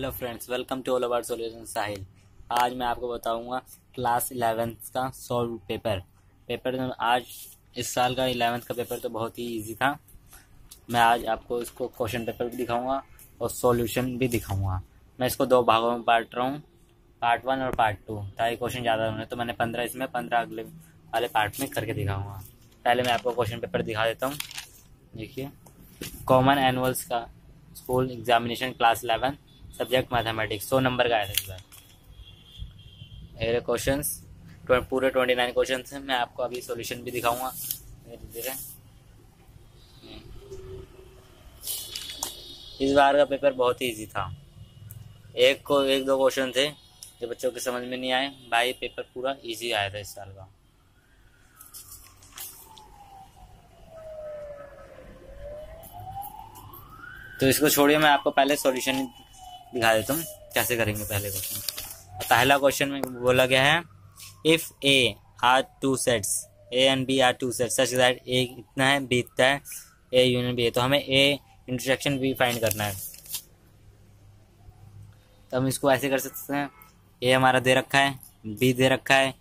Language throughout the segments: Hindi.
Hello friends, welcome to all about solution Sahil. आज मैं आपको बताऊंगा क्लास 11th का सॉल्व पेपर आज इस साल का 11th का पेपर तो बहुत ही इजी था। मैं आज आपको इसको क्वेश्चन पेपर भी दिखाऊंगा और सॉल्यूशन भी दिखाऊंगा। मैं इसको दो भागों में बांट रहा हूँ, पार्ट 1 और पार्ट 2, ताकि क्वेश्चन ज़्यादा होने तो मैंने 15 इसमें 15 अगले वाले पार्ट में करके दिखाऊंगा। पहले मैं आपको क्वेश्चन पेपर दिखा देता हूँ। देखिए, कॉमन एनुअल्स का school examination class 11 subject mathematics 100 number का आया था इस बार। मेरे क्वेश्चंस पूरे 29 क्वेश्चन हैं। मैं आपको अभी सॉल्यूशन भी दिखाऊंगा धीरे धीरे। इस बार का पेपर बहुत ही इजी था। एक दो क्वेश्चन थे जो बच्चों के समझ में नहीं आए। भाई पेपर पूरा इजी आया था इस साल का। तो इसको छोड़िए, मैं आपको पहले सॉल्यूशन दिखा देता हूँ कैसे करेंगे। पहले क्वेश्चन, पहला क्वेश्चन में बोला गया है if A are two sets, A and B are two sets such that A इतना है बी इतना है, ए यूनियन बी है। तो हमें ए इंटरसेक्शन बी फाइंड करना है। तो हम इसको ऐसे कर सकते हैं, ए हमारा दे रखा है, बी दे रखा है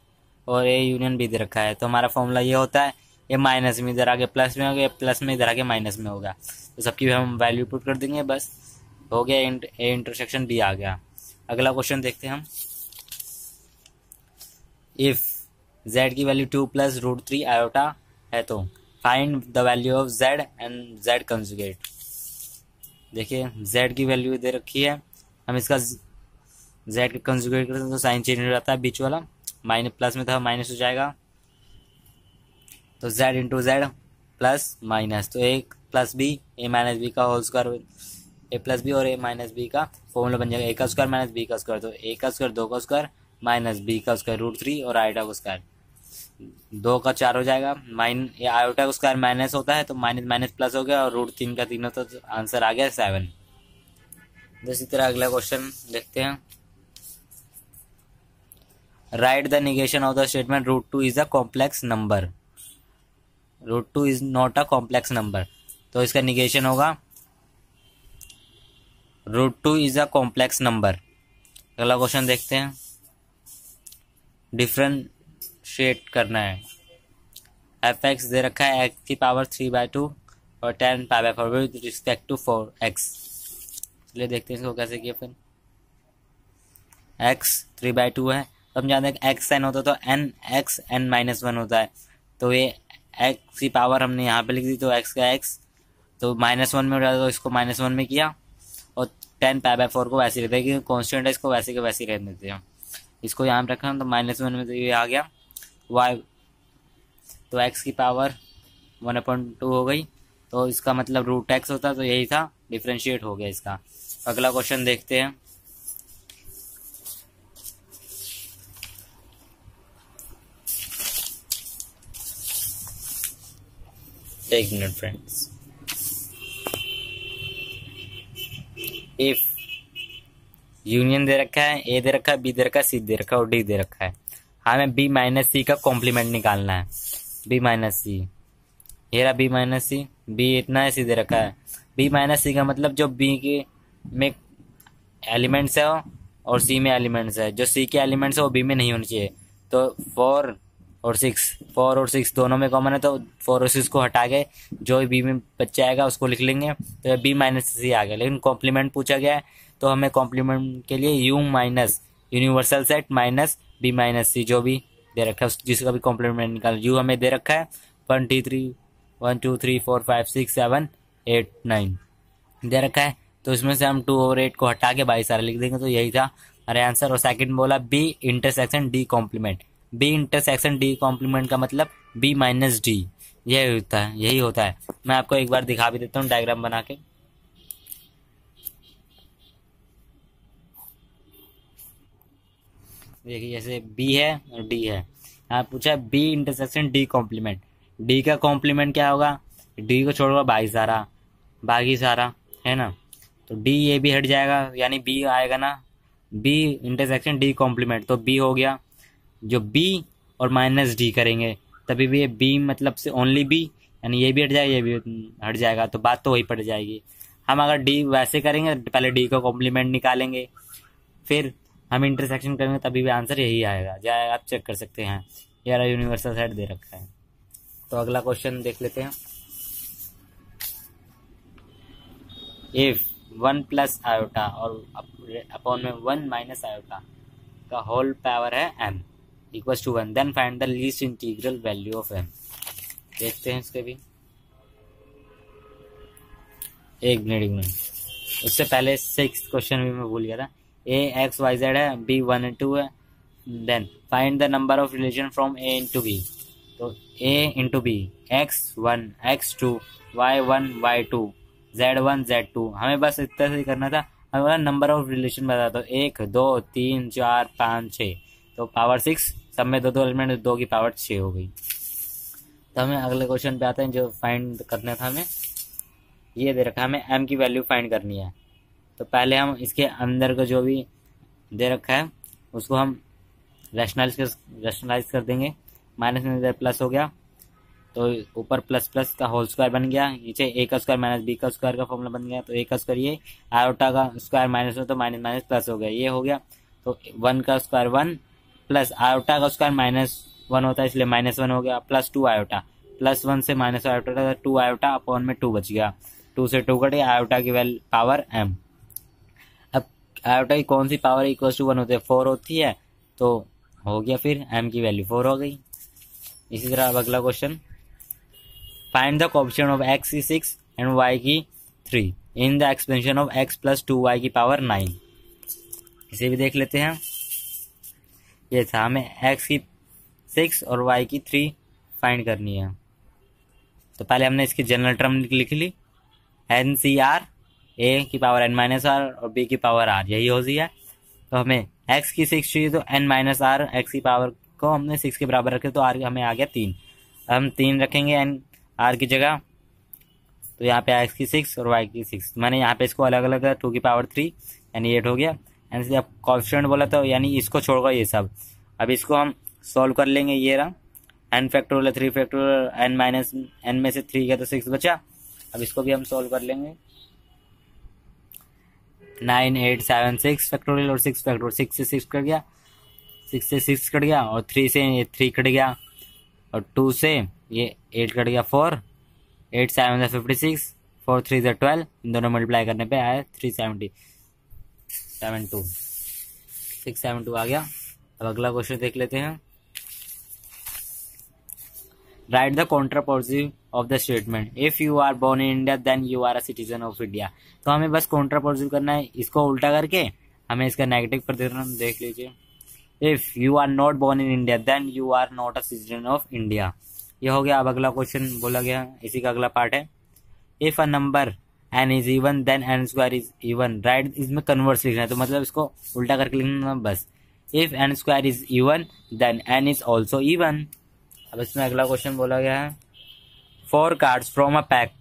और ए यूनियन बी दे रखा है। तो हमारा फॉर्मूला ये होता है, ए माइनस में इधर आगे प्लस में हो गया, प्लस में इधर आगे माइनस में होगा। तो सबकी हम वैल्यू पुट कर देंगे, बस हो गया, ए इंटरसेक्शन बी आ गया। अगला क्वेश्चन देखते हैं हम। इफ z की वैल्यू 2 प्लस रूट 3 आयोटा है तो find the value of z and z conjugate. देखिए, z की वैल्यू दे रखी है, हम इसका z का कंजुगेट करते हैं तो साइन चेंज हो जाता है, बीच वाला माइनस प्लस में था माइनस हो जाएगा। तो z into Z plus minus, तो ए प्लस बी ए माइनस बी का होल स्क्वायर, ए प्लस बी और ए माइनस बी का फॉर्मूला बन जाएगा ए का स्क्वायर माइनस बी का स्क्वायर। तो ए का स्क्वायर 2 का स्क्वायर माइनस बी का स्क्वायर रूट 3 और आयोटा का स्क्वायर 2 का 4 हो जाएगा। ये आयोटा का स्क्वायर माइनस होता है तो माइनस माइनस प्लस हो गया और रूट 3 का 3 होता है, तो आंसर आ गया 7। इसी तरह अगला क्वेश्चन देखते हैं। Write the negation of the statement root 2 is a complex number. Root 2 is not a complex number, तो इसका निगेशन होगा root 2 is a complex number. अगला क्वेश्चन देखते हैं। डिफरेंशिएट करना है। एफ एक्स दे रखा है एक्स की पावर 3/2 और 10 पाई/4 विद रिस्पेक्ट टू 4x। चलिए देखते हैं इसको कैसे किया। फिर x 3/2 है, तो हम जानते हैं कि एक्स साइन होता है तो एन एक्स एन माइनस 1 होता है। तो ये एक्स की पावर हमने यहाँ पे लिख दी, तो एक्स का एक्स तो -1 में हो जाता है, तो इसको -1 में किया और 10 पाई/4 को वैसे रहता है कि कॉन्स्टेंट है, इसको वैसे के वैसे रहने देते हैं। इसको यहाँ पे रखा तो -1 में तो ये आ गया y, तो x की पावर 1/2 हो गई। तो इसका मतलब रूट x होता, तो यही था, डिफरेंशिएट हो गया इसका। अगला क्वेश्चन देखते हैं। एक मिनट फ्रेंड्स। इफ यूनियन दे रखा है, ए दे रखा है, बी दे रखा है, सी दे रखा है और डी दे रखा है। हमें बी माइनस सी का कॉम्प्लीमेंट निकालना है। बी माइनस सी, ये रहा बी माइनस सी, बी इतना है, सी दे रखा है। बी माइनस सी का मतलब जो बी के में एलिमेंट्स है और सी में एलिमेंट्स है, जो सी के एलिमेंट्स है वो बी में नहीं होने चाहिए। तो 4 और 6 दोनों में कॉमन है, तो 4 और 6 को हटा के जो बी में बच्चा आएगा उसको लिख लेंगे, तो बी माइनस सी आ गया। लेकिन कॉम्प्लीमेंट पूछा गया है, तो हमें कॉम्प्लीमेंट के लिए U minus universal set minus B minus C जो भी दे रखा है जिसका भी कॉम्प्लीमेंट निकाल। यू हमें दे रखा है 1 2 3 4 5 6 7 8 9 दे रखा है, तो इसमें से हम 2 और 8 को हटा के 22 सारे लिख देंगे। तो यही था हमारे आंसर। और सेकंड बोला B intersection D complement. B intersection D complement का मतलब बी माइनस डी, यही होता है। मैं आपको एक बार दिखा भी देता हूँ डायग्राम बना के। देखिए, जैसे बी है और डी है, यहाँ पूछा है B intersection D complement. D का कॉम्प्लीमेंट क्या होगा, डी को छोड़कर बाकी सारा है ना, तो डी ये भी हट जाएगा, यानी बी आएगा ना, बी इंटरसेक्शन डी कॉम्प्लीमेंट, तो बी हो गया। जो बी और माइनस डी करेंगे तभी भी ये बी मतलब से ओनली बी, यानी ये भी हट जाएगा, ये भी हट जाएगा, तो बात तो वही पड़ जाएगी। हम अगर डी वैसे करेंगे पहले डी का कॉम्प्लीमेंट निकालेंगे, फिर हम इंटरसेक्शन करेंगे, तभी भी आंसर यही आएगा। जाए आप चेक कर सकते हैं, ये वाला यूनिवर्सल सेट दे रखा है। तो अगला क्वेश्चन देख लेते हैं। इफ 1 प्लस आयोटा और अपॉन में 1 माइनस आयोटा का होल पावर है m equals to 1, then find the least integral value of m। देखते हैं इसके भी, एक मिनट उससे पहले 6 क्वेश्चन भी मैं भूल गया था। a x y z है, b 1 and 2 है, then find the number of relation from a into b। तो a into b, x1 x2 y1 y2 z1 z2, हमें बस इतना से करना था। हमें नंबर ऑफ रिलेशन बता दो, 1 2 3 4 5 6, तो पावर 6, सब में दो एलिमेंट, 2 की पावर 6 हो गई। तो हमें अगले क्वेश्चन पे आते हैं जो फाइंड करना था हमें। ये दे रखा है हमें m की वैल्यू फाइंड करनी है। तो पहले हम इसके अंदर का जो भी दे रखा है उसको हम रैशनलाइज कर देंगे। माइनस में इधर प्लस हो गया, तो ऊपर प्लस प्लस का होल स्क्वायर बन गया, नीचे a का स्क्वायर माइनस b का स्क्वायर का फॉर्मूला बन गया। तो a का स्क्वायर ये, आयोटा का स्क्वायर माइनस में, तो माइनस माइनस प्लस हो गया, ये हो गया। तो 1 का स्क्वायर 1 प्लस आयोटा का स्क्वायर -1 होता है, इसलिए -1 हो गया, प्लस 2 आयोटा, प्लस 1 से माइनस आयोटा 2 आयोटा अपॉन में 2 बच गया, 2 से 2 कटे, आयोटा की वैल्यू पावर m। अब आयोटा की कौन सी पावर इक्वल टू 1 होती है, 4 होती है, तो हो गया फिर m की वैल्यू 4 हो गई। इसी तरह अब अगला question, find the coefficient of x की 6 एंड y की 3 in the expansion of x plus 2y की पावर 9। इसे भी देख लेते हैं। ये था हमें x की 6 और y की 3 फाइंड करनी है। तो पहले हमने इसकी जनरल टर्म लिख ली, NCR, a की पावर n माइनस r और b की पावर r, यही हो गई है। तो हमें x की 6 चाहिए, तो n माइनस r, x की पावर को हमने 6 के बराबर रखे, तो r हमें आ गया 3। हम 3 रखेंगे n r की जगह, तो यहाँ पे x की 6 और y की 6, मैंने यहाँ पे इसको अलग अलग 2 की पावर 3 यानी 8 हो गया। एंड से अब कोएफिशिएंट बोला था, यानी इसको छोड़कर ये सब। अब इसको हम सॉल्व कर लेंगे, ये रहा n factorial 3 factorial, n minus n में से 3 गया तो 6 बचा। अब इसको भी हम सॉल्व कर लेंगे, 9 8 7 6 फैक्टोरियल और 6 फैक्टोरियल, 6 से 6 कट गया, 6 से 6 कट गया, और 3 से ये 3 कट गया, और 2 से ये 8 कट गया, 4 8 7 56, 4 3 12, इन दोनों मल्टीप्लाई करने पे आया 372, 672 आ गया। अब अगला क्वेश्चन देख लेते हैं। Write the contrapositive of the statement, if you are born in India then you are a citizen of India. तो हमें बस कॉन्ट्रापोजिटिव करना है, इसको उल्टा करके हमें इसका नेगेटिव कर देना। देख लीजिए, if you are not born in India then you are not a citizen of India, ये हो गया। अब अगला क्वेश्चन बोला गया, इसी का अगला पार्ट है, if a number n is even then n square is even, right. इसमें कन्वर्स लिखना है, तो मतलब इसको उल्टा करके लिखना बस, if n square is even then n is also even. अब इसमें अगला क्वेश्चन बोला गया है, 4 cards from a pack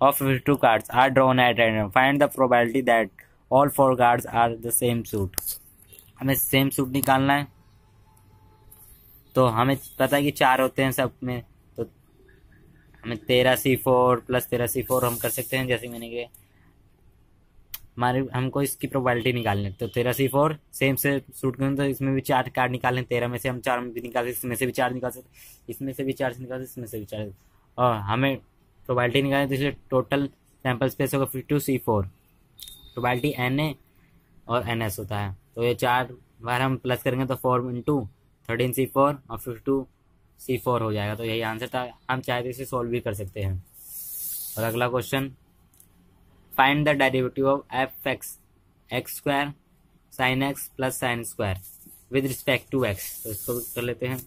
of 52 cards are drawn at random. Find the probability that all 4 cards are the same suit. हमें सेम सूट निकालना है। तो हमें पता है कि 4 होते हैं सब में, तो हमें 13C4 प्लस 13C4 हम कर सकते हैं। जैसे मैंने कहा हमारे हमको इसकी प्रोबेबिलिटी निकालनी है, तो 13C4 सेम से सूट करें, तो इसमें भी 4 कार्ड निकालें, 13 में से हम 4 में भी निकाल सकते, इसमें से भी 4 निकाल सकते, इसमें से भी 4 निकाल सकते, इसमें से भी 4, और हमें प्रोबेबिलिटी निकालें, तो इसलिए टोटल सैंपल स्पेस होगा 52C4। प्रोबेबिलिटी NA और NS होता है, तो ये 4 बार हम प्लस करेंगे तो 4 × 13C4 और 52C4 हो जाएगा। तो यही आंसर था। हम चाहे तो इसे सॉल्व भी कर सकते हैं। और अगला question, find the derivative of f(x) x² sin x plus sine square with respect to x। तो इसको भी कर लेते हैं।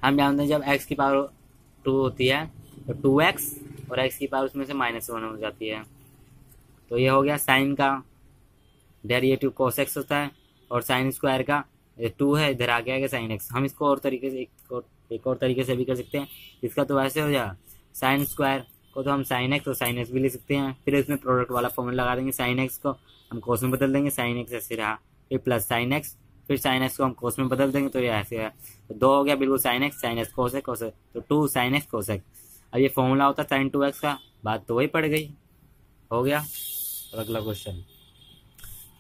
हम जानते हैं जब x की पावर 2 होती है तो 2x और x की पावर उसमें से -1 हो जाती है। तो ये हो गया साइन का डेरिवेटिव cos x होता है, और साइन स्क्वायर का 2 है, इधर आ गया साइन x। हम इसको और तरीके से एक और तरीके से भी कर सकते हैं। इसका तो वैसे हो जाएगा, साइन स्क्वायर को तो हम साइन x और साइन x भी लिख सकते हैं, फिर इसमें प्रोडक्ट वाला फॉर्मूला लगा देंगे। साइन x को हम कोस में बदल देंगे, साइन x ऐसे रहा, फिर प्लस साइन x, फिर साइन x को हम कोस में बदल देंगे, तो ये ऐसे है। तो 2 हो गया बिल्कुल साइन x कोस x, तो 2 साइन x कोस x। अब ये फॉर्मूला होता है साइन 2x का, बात तो वही पड़ गई। हो गया। अगला question,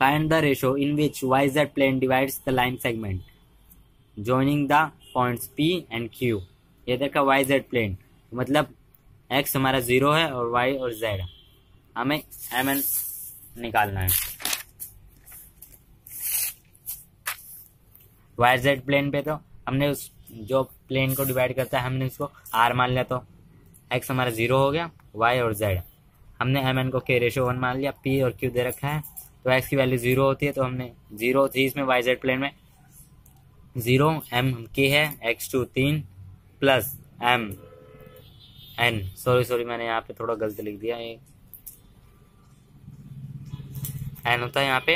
find the ratio in which Y Z plane divides the line segment joining the points P and Q. ये देखा वाई जेड प्लेन, मतलब एक्स हमारा 0 है और वाई और जेड, हमें एम एन निकालना है। वाई जेड प्लेन पे तो हमने उस जो प्लेन को डिवाइड करता है हमने उसको आर मान लिया, तो एक्स हमारा 0 हो गया, वाई और जेड हमने एम एन को के रेशो 1 मान लिया, पी और क्यू दे रखा है, तो एक्स की वैल्यू 0 होती है, तो हमने 0 थी इसमें वाई जेड प्लेन में 0, एम के है, X 2 3 plus M N, sorry मैंने यहाँ पे थोड़ा गलत लिख दिया, एन होता है यहाँ पे,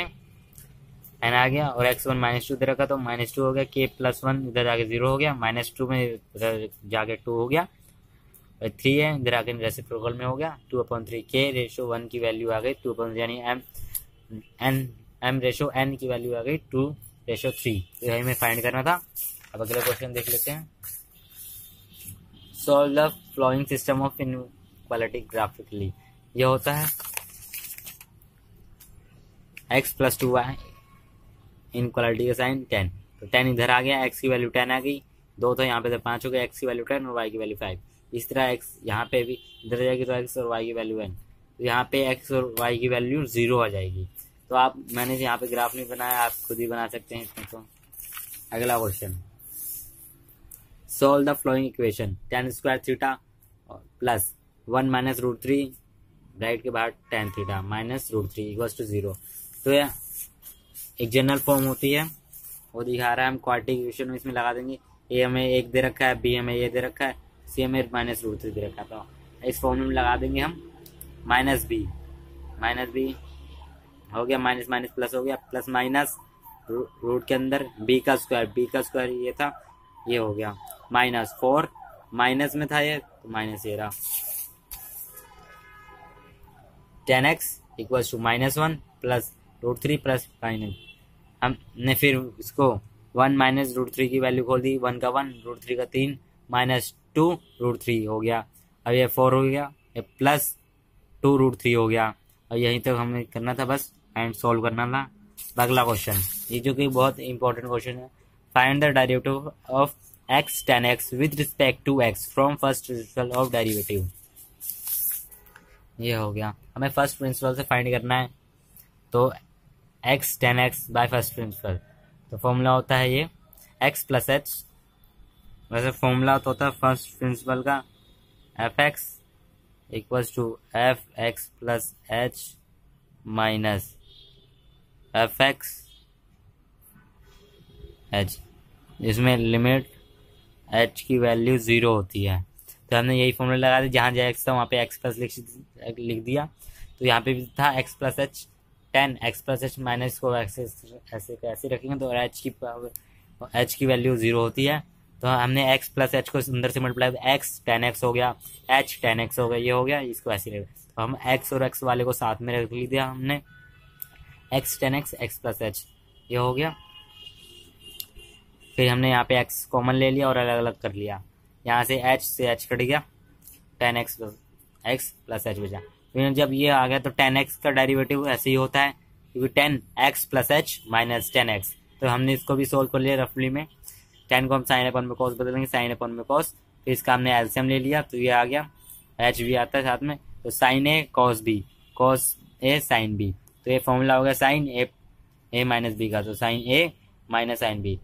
एन आ गया, और x1 -2 दे रखा तो -2 हो गया, k + 1 इधर जाके 0 हो गया, -2 में इधर जाके 2 हो गया, और 3 है इधर आके रेसिप्रोकल में हो गया, 2/3 k रेशो 1 की वैल्यू आ गई 2, यानी m रेशो n की वैल्यू आ गई 2/3। तो यही हमें फाइंड करना था। अब अगला क्वेश्चन देख लेते हैं, solve the flowing system of inequality graphically. यह होता है x + 2y इनइक्वालिटी का साइन 10, तो 10 इधर आ गया, x की वैल्यू 10 आ गई, 2 तो यहाँ पे 5 हो गया, x की वैल्यू 10 और y की वैल्यू 5। इस तरह x यहाँ पे भी इधर जाएगी तो x और y की वैल्यू n, तो यहाँ पे x और y की वैल्यू 0 आ जाएगी। तो आप, मैंने यहाँ पे ग्राफ नहीं बनाया, आप खुद ही बना सकते हैं इसमें। तो अगला question, solve the following equation, tan square theta plus 1 - √3 bracket के बाहर tan theta minus √3 equals to 0। तो यह एक जनरल फॉर्म होती है, वो दिखा रहा है, हम क्वाड्रेटिक इक्वेशन में इसमें लगा देंगे। ए हमें 1 दे रखा है, बी हमें ये दे रखा है, सी हमें -√3 दे रखा है, तो इस फॉर्म में लगा देंगे हम -b हो गया, माइनस माइनस प्लस हो गया, प्लस माइनस रूट के अंदर b का स्क्वायर ये था, ये हो गया -4, माइनस में था ये तो माइनस ये रहा, tan x इक्वल्स टू -1 प्लस √3 प्लस माइनस, हमने फिर इसको 1 - √3 की वैल्यू खोल दी, 1 का 1 √3 का 3 -2 √3 हो गया, अब ये 4 हो गया, ये प्लस 2 √3 हो गया, और यहीं तक हमें करना था बस, एंड सॉल्व करना था। अगला क्वेश्चन, ये जो कि बहुत इंपॉर्टेंट क्वेश्चन है, find the derivative of x tan x with respect to x from first principle of derivative. ये हो गया, हमें फर्स्ट प्रिंसिपल से फाइंड करना है, तो x tan x by first principle, तो फॉर्मूला होता है ये x + h, वैसे फॉर्मूला तो होता है फर्स्ट प्रिंसिपल का f(x) equals to f(x + h minus f(x) h, इसमें लिमिट h की वैल्यू 0 होती है, तो हमने यही फॉर्मूला लगा दिया, जहाँ जहाँ x था वहाँ पे x प्लस लिख दिया, तो यहाँ पे भी था x + h, tan x + h minus को ऐसे रखेंगे तो h की वैल्यू 0 होती है, तो हमने x + h को अंदर से मल्टीप्लाई, x tan x हो गया, h tan x हो गया, ये हो गया, इसको ऐसे रख, तो हम x और x वाले को साथ में रख लिया हमने, x tan x x + h, ये हो गया। फिर हमने यहाँ पे x कॉमन ले लिया और अलग अलग कर लिया, यहाँ से h से h कट गया, tan x + h बचा। फिर जब ये आ गया तो tan x का डेरिवेटिव ऐसे ही होता है, क्योंकि tan x + h minus tan x, तो हमने इसको भी सोल्व कर लिया रफली में, tan को हम sin अपन में cos बदलेंगे, sin अपन में cos, फिर इसका हमने एलसीएम ले लिया, तो ये आ गया, h भी आता है साथ में, तो sin a cos b cos a sin b, तो ये फॉर्मूला हो गया sin a माइनस b का, तो sin a minus sin b,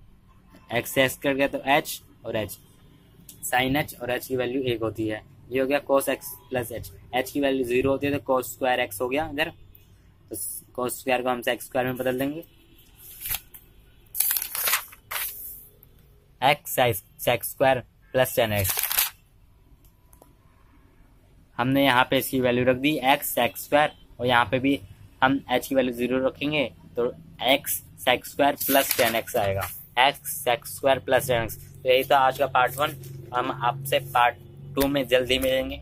x से x कर गया तो h और h, sin h और h की वैल्यू 1 होती है, ये हो गया cos x + h, h की वैल्यू 0 होती है तो cos स्क्वायर x हो गया इधर, तो cos स्क्वायर को हम sec स्क्वायर में बदल देंगे, x sec square plus tan x, हमने यहाँ पे इसकी वैल्यू रख दी x sec स्क्वायर, और यहाँ पे भी हम h की वैल्यू 0 रखेंगे तो x sec square plus tan x आएगा, x sec square plus tan x। तो यही था आज का पार्ट 1, हम आपसे पार्ट 2 में जल्दी मिलेंगे।